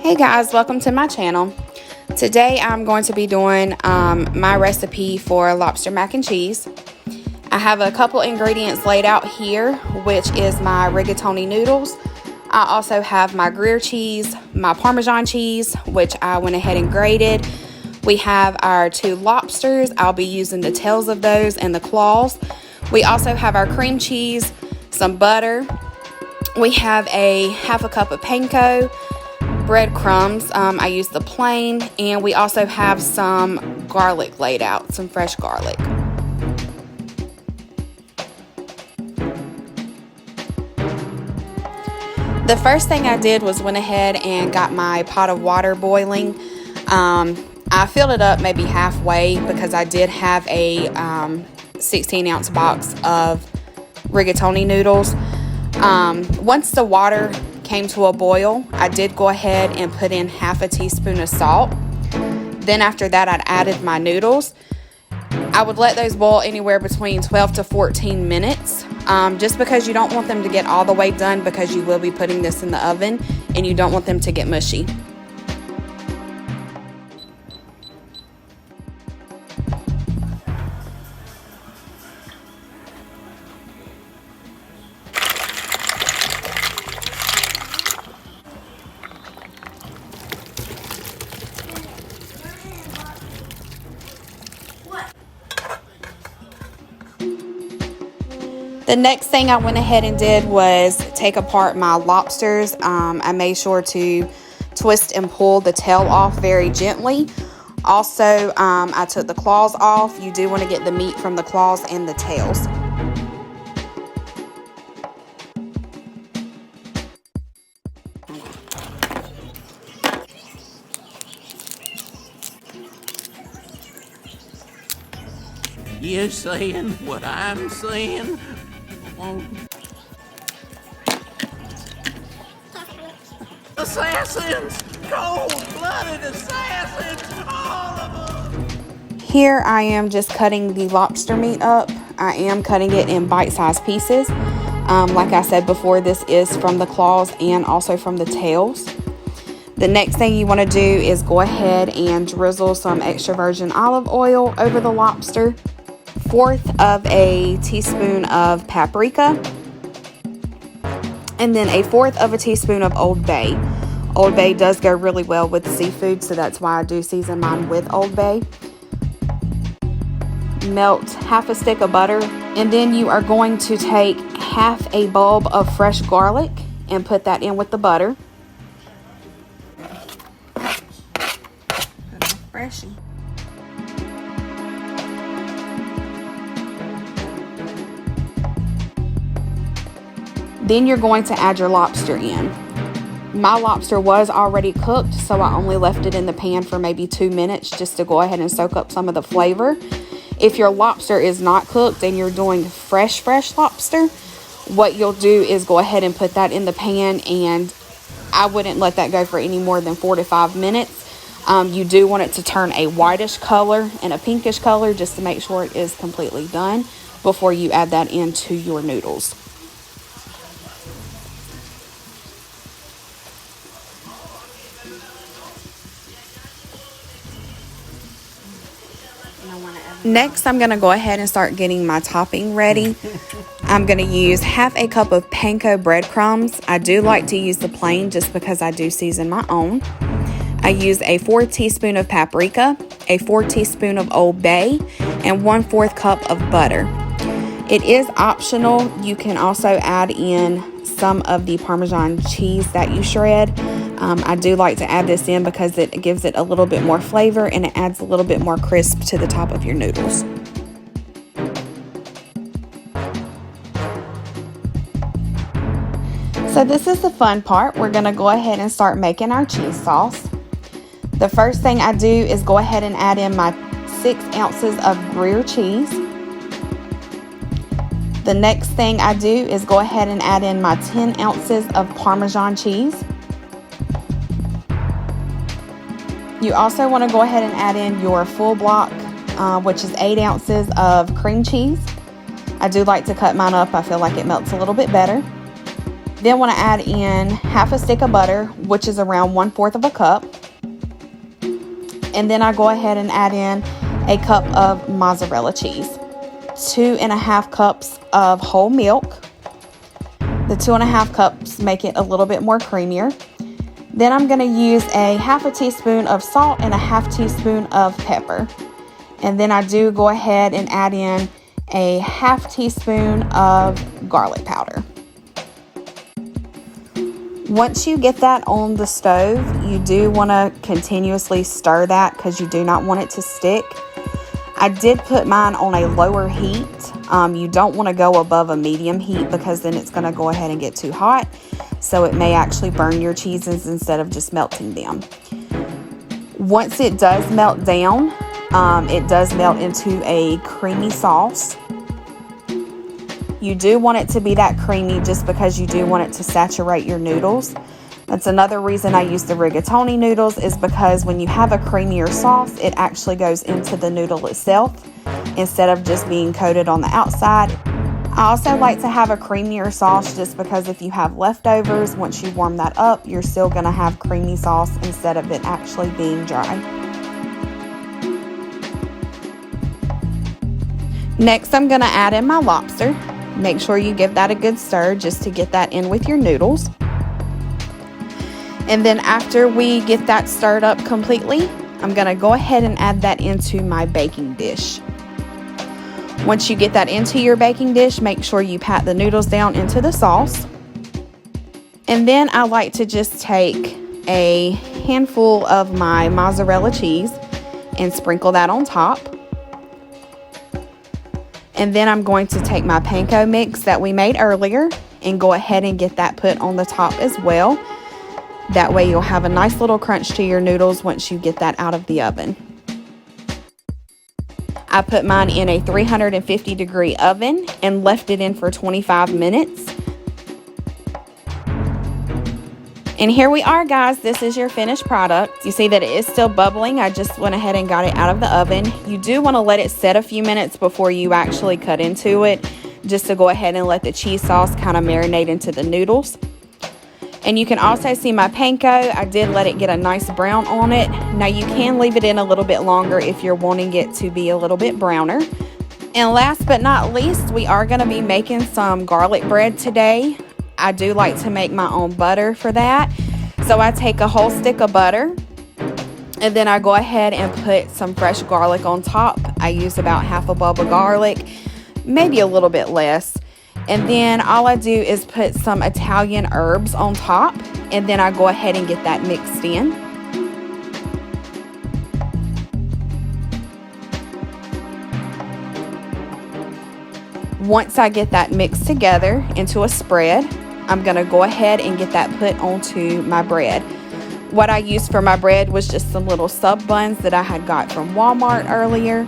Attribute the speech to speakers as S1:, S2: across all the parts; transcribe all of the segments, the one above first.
S1: Hey guys, welcome to my channel. Today I'm going to be doing my recipe for lobster mac and cheese. I have a couple ingredients laid out here, which is my rigatoni noodles. I also have my gruyere cheese, my Parmesan cheese, which I went ahead and grated. We have our 2 lobsters. I'll be using the tails of those and the claws. We also have our cream cheese, some butter. We have a half a cup of panko, breadcrumbs. I use the plain, and we also have some garlic laid out, some fresh garlic. The first thing I did was went ahead and got my pot of water boiling. I filled it up maybe halfway because I did have a 16-ounce box of rigatoni noodles. Once the water came to a boil, I did go ahead and put in half a teaspoon of salt. Then after that, I'd added my noodles. I would let those boil anywhere between 12 to 14 minutes, just because you don't want them to get all the way done, because you will be putting this in the oven and you don't want them to get mushy. The next thing I went ahead and did was take apart my lobsters. I made sure to twist and pull the tail off very gently. Also, I took the claws off. You do want to get the meat from the claws and the tails.
S2: You saying what I'm saying? Assassins! Cold-blooded assassins! All of them!
S1: Here I am just cutting the lobster meat up. I am cutting it in bite-sized pieces. Like I said before, this is from the claws and also from the tails. The next thing you want to do is go ahead and drizzle some extra virgin olive oil over the lobster. 1/4 of a teaspoon of paprika, and then 1/4 of a teaspoon of Old Bay. Old Bay does go really well with seafood, so that's why I do season mine with Old Bay. Melt half a stick of butter, and then you are going to take half a bulb of fresh garlic and put that in with the butter. Freshie. Then you're going to add your lobster in. My lobster was already cooked, so I only left it in the pan for maybe 2 minutes just to go ahead and soak up some of the flavor. If your lobster is not cooked and you're doing fresh lobster, what you'll do is go ahead and put that in the pan, and I wouldn't let that go for any more than 4 to 5 minutes. You do want it to turn a whitish color and a pinkish color just to make sure it is completely done before you add that into your noodles. Next, I'm going to go ahead and start getting my topping ready. I'm going to use half a cup of panko breadcrumbs. I do like to use the plain just because I do season my own. I use a 4 teaspoon of paprika, a 4 teaspoon of Old Bay, and 1/4 cup of butter. It is optional. You can also add in some of the Parmesan cheese that you shred. I do like to add this in because it gives it a little bit more flavor and it adds a little bit more crisp to the top of your noodles. So this is the fun part. We're going to go ahead and start making our cheese sauce. The first thing I do is go ahead and add in my 6 ounces of gruyere cheese. The next thing I do is go ahead and add in my 10 ounces of Parmesan cheese. You also want to go ahead and add in your full block, which is 8 ounces of cream cheese. I do like to cut mine up. I feel like it melts a little bit better. Then want to add in half a stick of butter, which is around 1/4 of a cup. And then I go ahead and add in a cup of mozzarella cheese, 2.5 cups of whole milk. The 2.5 cups make it a little bit more creamier. Then I'm going to use a half a teaspoon of salt and a half teaspoon of pepper. And then I do go ahead and add in a half teaspoon of garlic powder. Once you get that on the stove, you do want to continuously stir that because you do not want it to stick. I did put mine on a lower heat. You don't want to go above a medium heat because then it's going to go ahead and get too hot. So it may actually burn your cheeses instead of just melting them. Once it does melt down, it does melt into a creamy sauce. You do want it to be that creamy just because you do want it to saturate your noodles. That's another reason I use the rigatoni noodles, is because when you have a creamier sauce, it actually goes into the noodle itself instead of just being coated on the outside. I also like to have a creamier sauce just because if you have leftovers, once you warm that up, you're still going to have creamy sauce instead of it actually being dry. Next, I'm going to add in my lobster. Make sure you give that a good stir just to get that in with your noodles. And then after we get that stirred up completely, I'm going to go ahead and add that into my baking dish. Once you get that into your baking dish, make sure you pat the noodles down into the sauce. And then I like to just take a handful of my mozzarella cheese and sprinkle that on top. And then I'm going to take my panko mix that we made earlier and go ahead and get that put on the top as well. That way you'll have a nice little crunch to your noodles once you get that out of the oven. I put mine in a 350-degree oven and left it in for 25 minutes. And here we are, guys. This is your finished product. You see that it is still bubbling. I just went ahead and got it out of the oven. You do want to let it set a few minutes before you actually cut into it, just to go ahead and let the cheese sauce kind of marinate into the noodles. And you can also see my panko. I did let it get a nice brown on it. Now you can leave it in a little bit longer if you're wanting it to be a little bit browner. And last but not least, we are going to be making some garlic bread today. I do like to make my own butter for that. So I take a whole stick of butter and then I go ahead and put some fresh garlic on top. I use about half a bulb of garlic, maybe a little bit less. And then all I do is put some Italian herbs on top, and then I go ahead and get that mixed in. Once I get that mixed together into a spread, I'm going to go ahead and get that put onto my bread. What I used for my bread was just some little sub buns that I had got from Walmart earlier.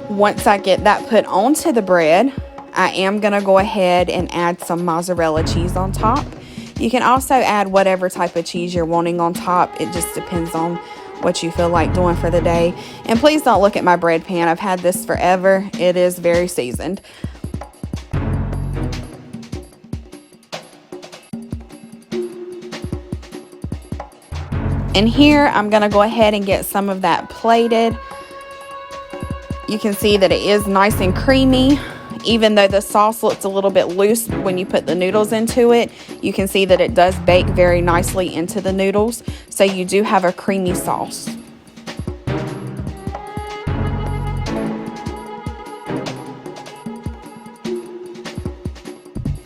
S1: Once I get that put onto the bread, I am going to go ahead and add some mozzarella cheese on top. You can also add whatever type of cheese you're wanting on top. It just depends on what you feel like doing for the day. And please don't look at my bread pan. I've had this forever. It is very seasoned. And here I'm going to go ahead and get some of that plated. You can see that it is nice and creamy. Even though the sauce looks a little bit loose when you put the noodles into it, you can see that it does bake very nicely into the noodles. So you do have a creamy sauce.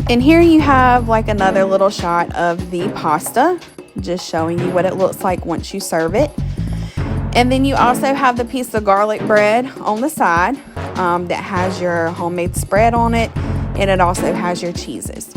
S1: And here you have like another little shot of the pasta, just showing you what it looks like once you serve it. And then you also have the piece of garlic bread on the side that has your homemade spread on it, and it also has your cheeses.